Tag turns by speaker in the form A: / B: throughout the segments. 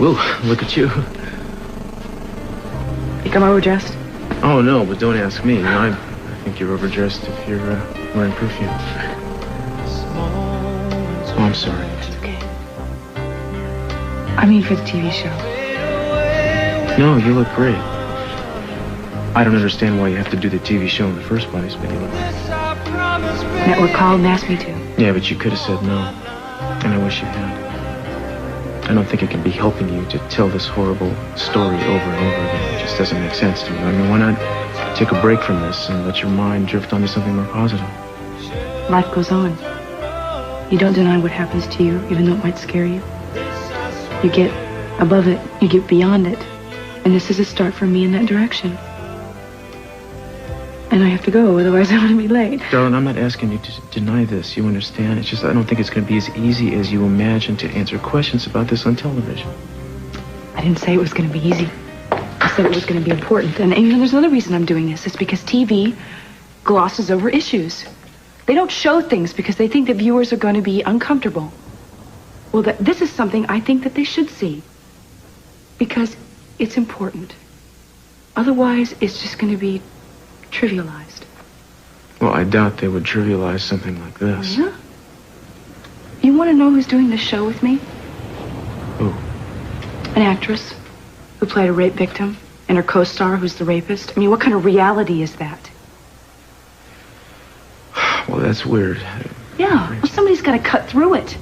A: Whoa, look at you.
B: Think I'm overdressed?
A: Oh, no, but don't ask me. I think you're overdressed if you're wearing perfume. Oh, I'm sorry.
B: It's okay. I mean for the TV show.
A: No, you look great. I don't understand why you have to do the TV show in the first place, but you look great.
B: Network called and asked me to.
A: Yeah, but you could have said no. And I wish you had. I don't think it can be helping you to tell this horrible story over and over again. It just doesn't make sense to me. I mean, why not take a break from this and let your mind drift onto something more positive?
B: Life goes on. You don't deny what happens to you, even though it might scare you. You get above it. You get beyond it. And this is a start for me in that direction. And I have to go, otherwise I'm going to be late.
A: Darling, I'm not asking you to deny this. You understand? It's just I don't think it's going to be as easy as you imagine to answer questions about this on television.
B: I didn't say it was going to be easy. I said it was going to be important. And you know, there's another reason I'm doing this. It's because TV glosses over issues. They don't show things because they think that viewers are going to be uncomfortable. Well, this is something I think that they should see. Because it's important. Otherwise, it's just going to be trivialized.
A: Well, I doubt they would trivialize something like this.
B: Yeah? You want to know who's doing this show with me?
A: Who?
B: An actress who played a rape victim and her co-star who's the rapist. I mean, what kind of reality is that?
A: Well, that's weird.
B: Yeah, well, somebody's got to cut through it.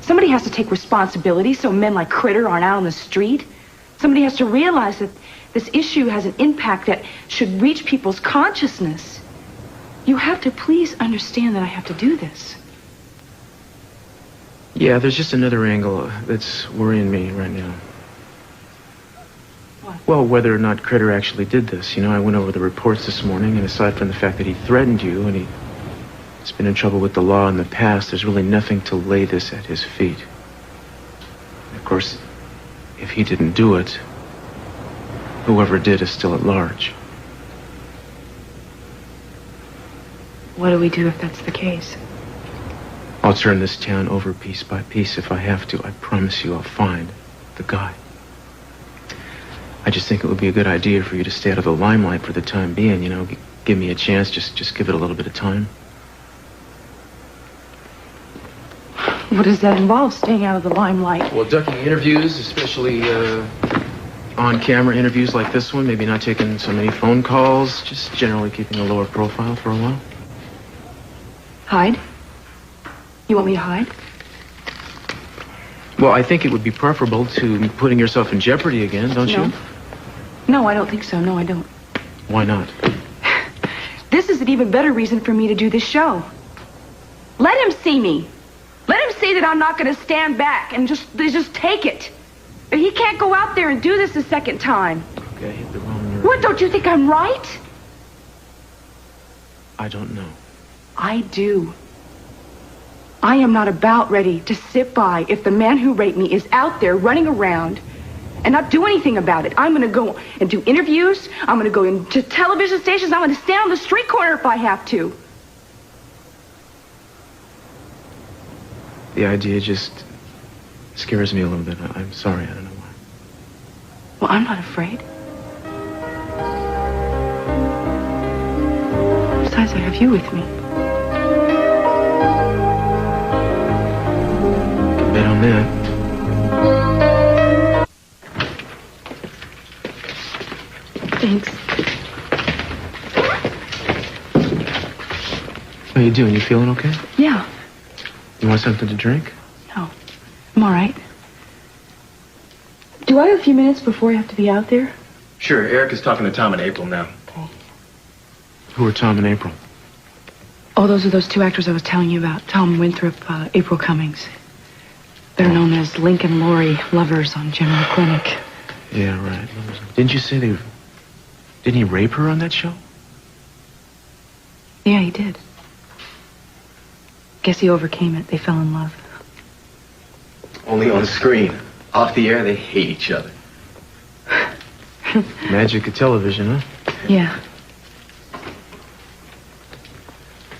B: Somebody has to take responsibility so men like Critter aren't out on the street. Somebody has to realize that this issue has an impact that should reach people's consciousness. You have to please understand that I have to do this.
A: Yeah, there's just another angle that's worrying me right now.
B: What?
A: Well, whether or not Critter actually did this. You know, I went over the reports this morning, and aside from the fact that he threatened you and he's been in trouble with the law in the past, there's really nothing to lay this at his feet. Of course, if he didn't do it, whoever did is still at large.
B: What do we do if that's the case?
A: I'll turn this town over piece by piece if I have to. I promise you I'll find the guy. I just think it would be a good idea for you to stay out of the limelight for the time being, you know. Give me a chance, just give it a little bit of time.
B: What does that involve, staying out of the limelight?
A: Well, ducking interviews, especially on-camera interviews like this one, maybe not taking so many phone calls, just generally keeping a lower profile for a while.
B: Hide? You want me to hide?
A: Well, I think it would be preferable to putting yourself in jeopardy again, don't you?
B: No, I don't think so. No, I don't.
A: Why not?
B: This is an even better reason for me to do this show. Let him see me. Let him see that I'm not going to stand back and just take it. He can't go out there and do this a second time.
A: Okay, I hit the wrong nerve.
B: What, don't you think I'm right?
A: I don't know.
B: I do. I am not about ready to sit by if the man who raped me is out there running around and not do anything about it. I'm going to go and do interviews. I'm going to go into television stations. I'm going to stand on the street corner if I have to.
A: The idea just scares me a little bit. I'm sorry, I don't know why.
B: Well, I'm not afraid. Besides, I have you with me.
A: Bet on that.
B: Thanks.
A: How you doing? You feeling okay?
B: Yeah.
A: You want something to drink?
B: No. I'm all right. Do I have a few minutes before I have to be out there?
C: Sure. Eric is talking to Tom and April now.
B: Okay.
A: Who are Tom and April?
B: Oh, those are those two actors I was telling you about. Tom Winthrop, April Cummings. They're known as Lincoln Laurie lovers on General Clinic.
A: Yeah, right. Didn't you say didn't he rape her on that show?
B: Yeah, he did. Guess he overcame it. They fell in love.
C: Only on screen. Off the air, they hate each other.
A: Magic of television, huh?
B: Yeah.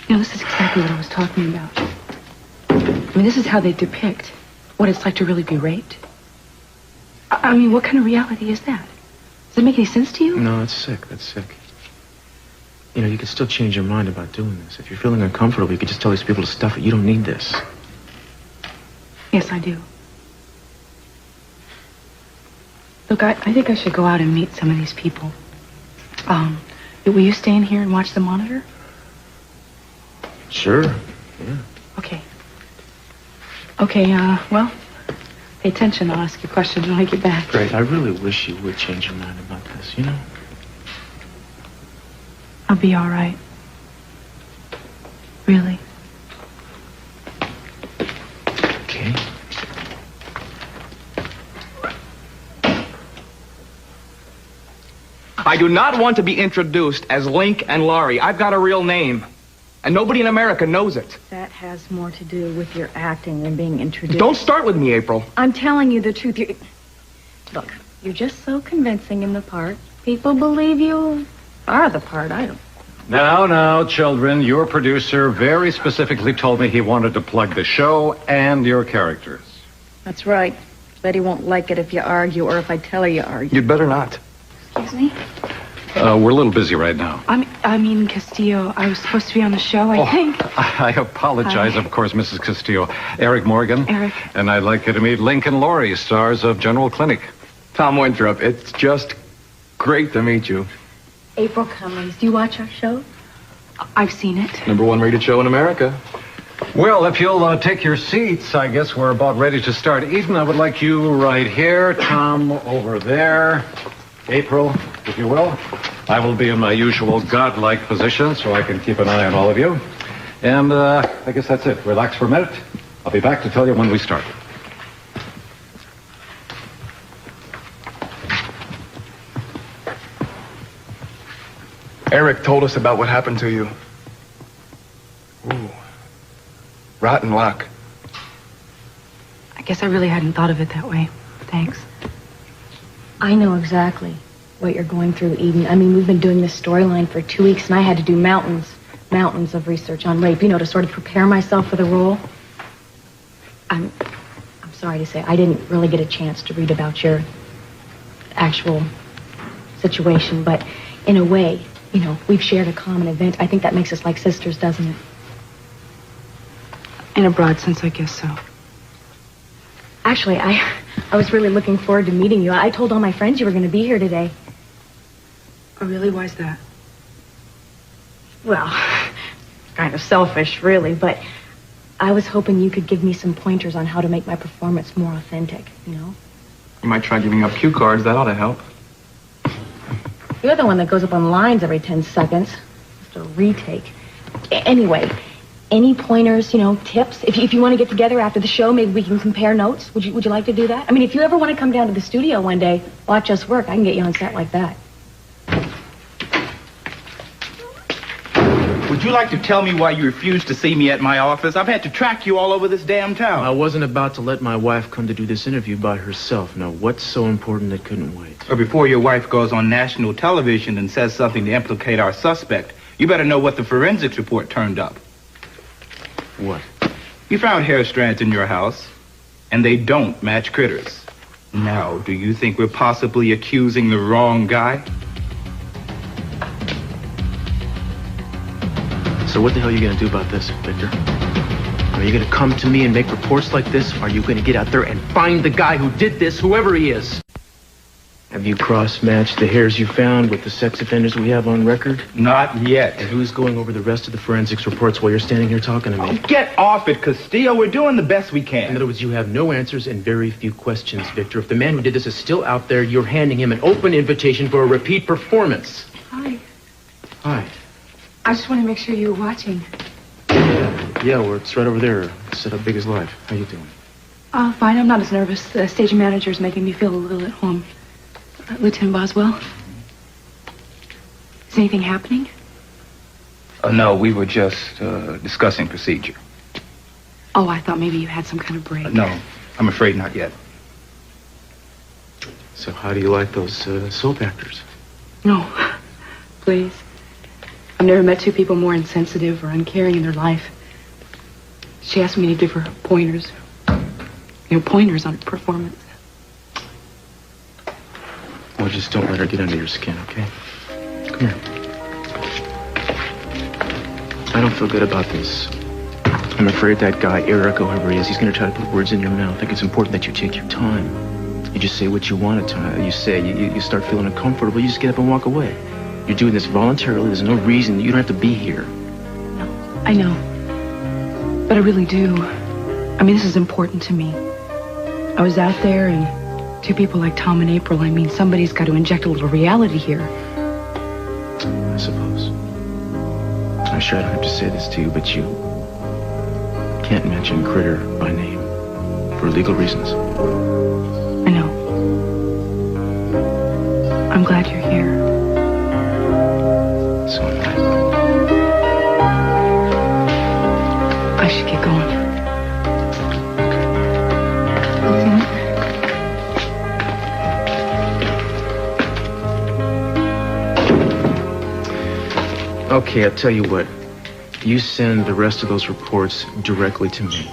B: You know, this is exactly what I was talking about. I mean, this is how they depict what it's like to really be raped. I mean, what kind of reality is that? Does it make any sense to you?
A: No, that's sick. That's sick. You know, you can still change your mind about doing this. If you're feeling uncomfortable, you could just tell these people to stuff it. You don't need this.
B: Yes, I do. Look, I think I should go out and meet some of these people. Will you stay in here and watch the monitor?
A: Sure. Yeah.
B: Okay. Okay, well, pay attention. I'll ask you questions when I get back.
A: Great. I really wish you would change your mind about this, you know?
B: I'll be all right. Really.
A: Okay.
D: I do not want to be introduced as Link and Laurie. I've got a real name, and nobody in America knows it.
E: That has more to do with your acting than being introduced.
D: Don't start with me, April.
E: I'm telling you the truth. Look, you're just so convincing in the part. People believe you are the part. I don't.
F: Now, children, your producer very specifically told me he wanted to plug the show and your characters.
E: That's right. Betty won't like it if you argue or if I tell her you argue.
D: You'd better not.
B: Excuse me?
F: We're a little busy right now.
B: I mean, Castillo, I was supposed to be on the show, I think.
F: I apologize,
B: Hi.
F: of course, Mrs. Castillo. Eric Morgan.
B: Eric.
F: And I'd like you to meet Lincoln Laurie, stars of General Clinic.
D: Tom Winthrop, it's just great to meet you.
E: April Cummings, do you watch our show?
B: I've seen it.
D: #1 rated show in America.
F: Well, if you'll take your seats, I guess we're about ready to start. Eden, I would like you right here. Tom over there. April, if you will. I will be in my usual godlike position so I can keep an eye on all of you. And I guess that's it. Relax for a minute. I'll be back to tell you when we start.
D: Eric told us about what happened to you. Ooh. Rotten luck.
B: I guess I really hadn't thought of it that way. Thanks.
E: I know exactly what you're going through, Eden. I mean, we've been doing this storyline for 2 weeks, and I had to do mountains of research on rape, to sort of prepare myself for the role. I'm sorry to say, I didn't really get a chance to read about your actual situation, but in a way, we've shared a common event. I think that makes us like sisters, doesn't it?
B: In a broad sense, I guess so.
E: Actually, I was really looking forward to meeting you. I told all my friends you were going to be here today.
B: Oh, really? Why's that?
E: Well, kind of selfish, really, but I was hoping you could give me some pointers on how to make my performance more authentic,
D: You might try giving up cue cards. That ought to help.
E: You're the one that goes up on lines every 10 seconds. Just a retake. Anyway, any pointers, tips? If you want to get together after the show, maybe we can compare notes. Would you like to do that? I mean, if you ever want to come down to the studio one day, watch us work, I can get you on set like that.
G: Would you like to tell me why you refused to see me at my office? I've had to track you all over this damn town.
A: I wasn't about to let my wife come to do this interview by herself. No, what's so important that couldn't wait?
G: Or before your wife goes on national television and says something to implicate our suspect, you better know what the forensics report turned up.
A: What?
G: You found hair strands in your house, and they don't match Critter's. Now, do you think we're possibly accusing the wrong guy?
A: So what the hell are you going to do about this, Victor? Are you going to come to me and make reports like this? Or are you going to get out there and find the guy who did this, whoever he is? Have you cross-matched the hairs you found with the sex offenders we have on record?
G: Not yet.
A: And who's going over the rest of the forensics reports while you're standing here talking to me?
G: Oh, get off it, Castillo. We're doing the best we
A: In
G: can.
A: other words, you have no answers and very few questions, Victor. If the man who did this is still out there, you're handing him an open invitation for a repeat performance.
B: Hi.
A: Hi.
B: I just want to make sure you were watching.
A: Yeah, well, it's right over there. Set up big as life. How you doing?
B: Oh, fine. I'm not as nervous. The stage manager's making me feel a little at home. Lieutenant Boswell? Is anything happening?
G: No, we were just discussing procedure.
B: Oh, I thought maybe you had some kind of break.
G: No, I'm afraid not yet.
A: So how do you like those soap actors?
B: No. Please. I've never met two people more insensitive or uncaring in their life. She asked me to give her pointers. Pointers on her performance.
A: just don't let her get under your skin, okay? Come here. I don't feel good about this. I'm afraid that guy, Eric, whoever he is, he's going to try to put words in your mouth. I think it's important that you take your time. You just say what you want to. You say, you start feeling uncomfortable, you just get up and walk away. You're doing this voluntarily. There's no reason. You don't have to be here.
B: No, I know. But I really do. I mean, this is important to me. I was out there, and two people like Tom and April, I mean, somebody's got to inject a little reality here.
A: I suppose. I'm sure I don't have to say this to you, but you can't mention Critter by name for legal reasons.
B: I know. I'm glad you're here.
A: So am
B: I should get going.
A: Okay, I'll tell you what. You send the rest of those reports directly to me.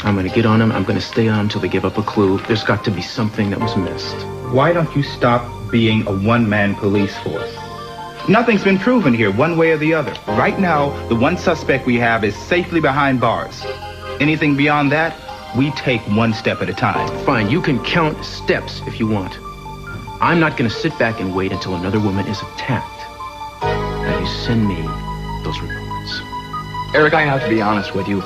A: I'm going to get on them. I'm going to stay on them until they give up a clue. There's got to be something that was missed.
G: Why don't you stop being a one-man police force? Nothing's been proven here, one way or the other. Right now, the one suspect we have is safely behind bars. Anything beyond that, we take one step at a time.
A: Fine, you can count steps if you want. I'm not going to sit back and wait until another woman is attacked. Now you send me those reports.
D: Eric, I have to be honest with you.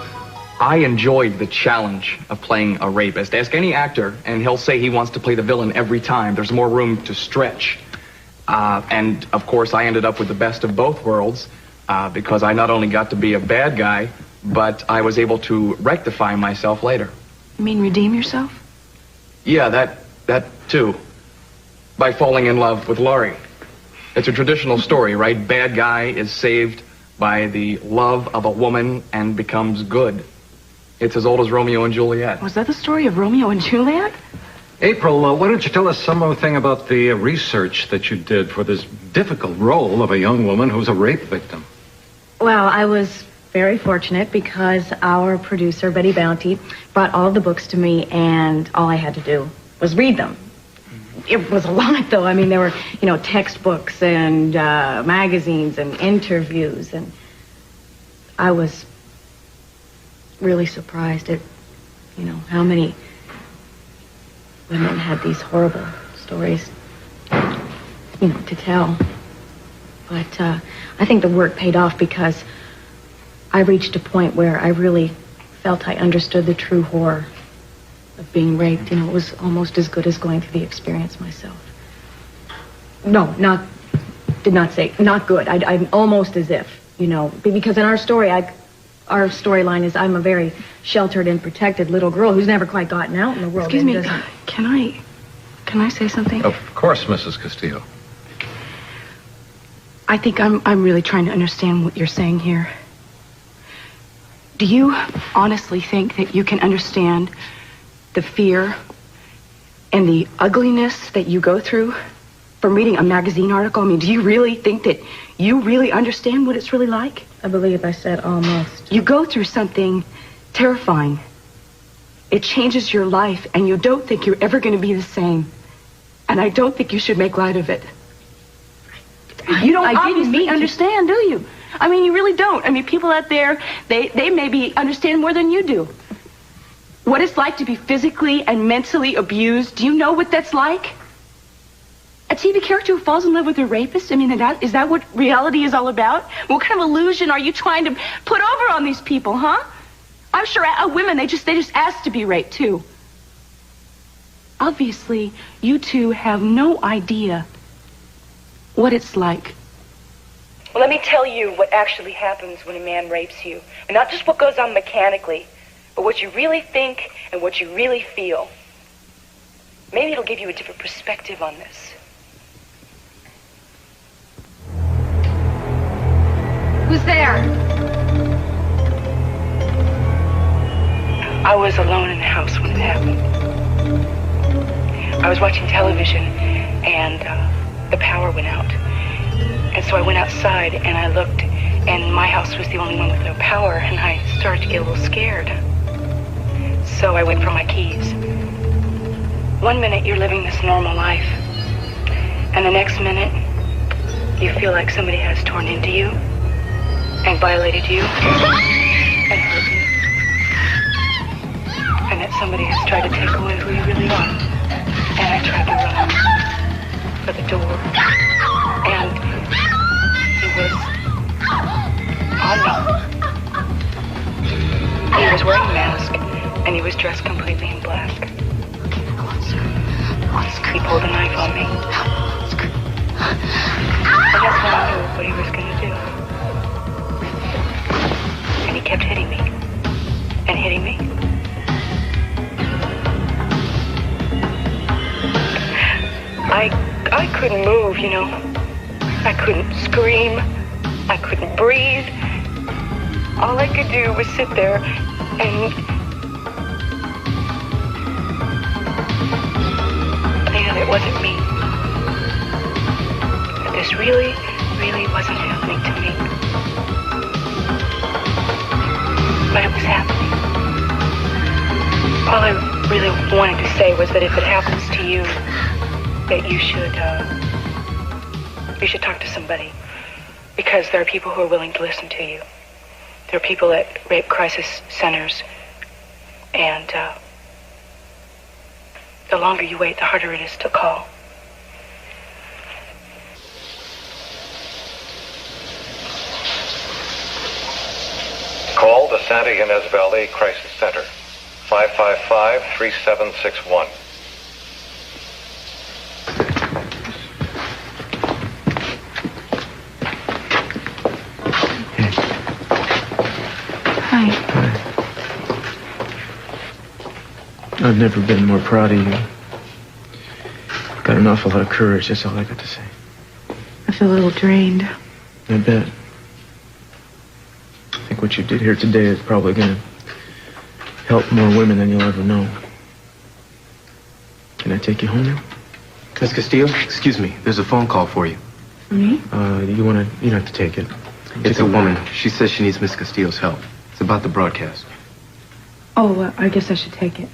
D: I enjoyed the challenge of playing a rapist. Ask any actor, and he'll say he wants to play the villain every time. There's more room to stretch. And, of course, I ended up with the best of both worlds because I not only got to be a bad guy, but I was able to rectify myself later.
B: You mean redeem yourself?
D: Yeah, that too. By falling in love with Laurie. It's a traditional story, right? Bad guy is saved by the love of a woman and becomes good. It's as old as Romeo and Juliet.
B: Was that the story of Romeo and Juliet?
F: April, why don't you tell us some more thing about the research that you did for this difficult role of a young woman who's a rape victim?
E: Well, I was very fortunate because our producer, Betty Bounty, brought all the books to me, and all I had to do was read them. It was a lot, though. I mean, there were, textbooks and magazines and interviews, and I was really surprised at, how many women had these horrible stories, to tell. But I think the work paid off because I reached a point where I really felt I understood the true horror of being raped. It was almost as good as going through the experience myself. No, did not say, not good. I'm almost as if, because in our story, our storyline is I'm a very sheltered and protected little girl who's never quite gotten out in the world.
B: Excuse me, can I say something?
F: Of course, Mrs. Castillo.
B: I think I'm really trying to understand what you're saying here. Do you honestly think that you can understand the fear and the ugliness that you go through from reading a magazine article? I mean, do you really think that you really understand what it's really like?
E: I believe I said almost.
B: You go through something terrifying. It changes your life, and you don't think you're ever going to be the same. And I don't think you should make light of it. You don't obviously understand, do you? I mean, you really don't. I mean, people out there, they maybe understand more than you do. What it's like to be physically and mentally abused. Do you know what that's like? A TV character who falls in love with a rapist? I mean, is that what reality is all about? What kind of illusion are you trying to put over on these people, huh? I'm sure women, they just ask to be raped, too. Obviously, you two have no idea what it's like. Well, let me tell you what actually happens when a man rapes you. And not just what goes on mechanically, but what you really think and what you really feel. Maybe it'll give you a different perspective on this.
E: Who's there?
B: I was alone in the house when it happened. I was watching television, and the power went out. And so I went outside, and I looked, and my house was the only one with no power, and I started to get a little scared. So I went for my keys. 1 minute, you're living this normal life. And the next minute, you feel like somebody has torn into you and violated you and hurt you. And that somebody has tried to take away who you really are. And I tried to run for the door. And he was on me. He was wearing a mask, and he was dressed completely in black. He pulled a knife on me. And that's when I knew what he was going to do. And he kept hitting me. And hitting me. I couldn't move, you know. I couldn't scream. I couldn't breathe. All I could do was sit there and think that it wasn't me. That this really, really wasn't happening to me. But it was happening. All I really wanted to say was that if it happens to you, that you should talk to somebody. Because there are people who are willing to listen to you. There are people at rape crisis centers. And the longer you wait, the harder it is to call.
F: Call the Santa Ynez Valley Crisis Center. 555-3761.
B: Hi.
A: I've never been more proud of you. Got an awful lot of courage, that's all I got to say.
B: I feel a little drained.
A: I bet. I think what you did here today is probably going to help more women than you'll ever know. Can I take you home now?
C: Miss Castillo, excuse me. There's a phone call for you.
B: For me?
A: You don't have to take it.
C: It's a woman. She says she needs Miss Castillo's help. It's about the broadcast.
B: Oh, I guess I should take it.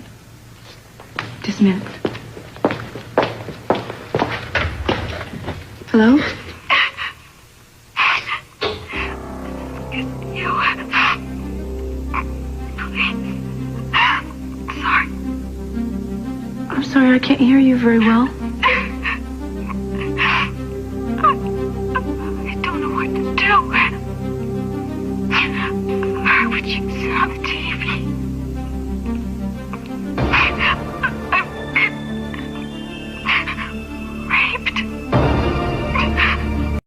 B: Just a minute. Hello? I'm sorry, I can't hear you very well.